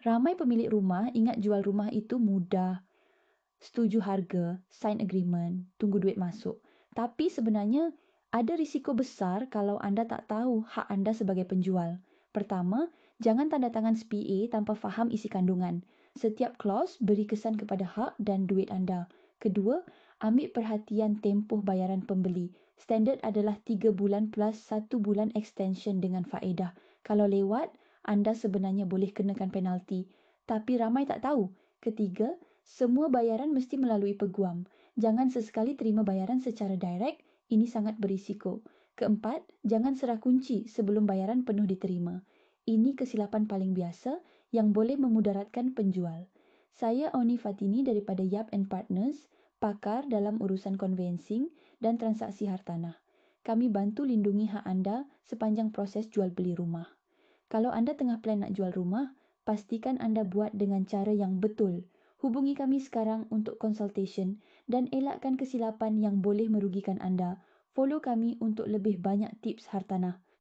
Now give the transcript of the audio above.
Ramai pemilik rumah ingat jual rumah itu mudah. Setuju harga, sign agreement, tunggu duit masuk. Tapi sebenarnya ada risiko besar kalau anda tak tahu hak anda sebagai penjual. Pertama, jangan tanda tangan SPA tanpa faham isi kandungan. Setiap clause beri kesan kepada hak dan duit anda. Kedua, ambil perhatian tempoh bayaran pembeli. Standard adalah 3 bulan plus 1 bulan extension dengan faedah. Kalau lewat, anda sebenarnya boleh kenakan penalti. Tapi ramai tak tahu. Ketiga, semua bayaran mesti melalui peguam. Jangan sesekali terima bayaran secara direct, ini sangat berisiko. Keempat, jangan serah kunci sebelum bayaran penuh diterima. Ini kesilapan paling biasa yang boleh memudaratkan penjual. Saya Oni Fatini daripada Yap and Partners, pakar dalam urusan conveyancing dan transaksi hartanah. Kami bantu lindungi hak anda sepanjang proses jual beli rumah. Kalau anda tengah plan nak jual rumah, pastikan anda buat dengan cara yang betul. Hubungi kami sekarang untuk consultation dan elakkan kesilapan yang boleh merugikan anda. Follow kami untuk lebih banyak tips hartanah.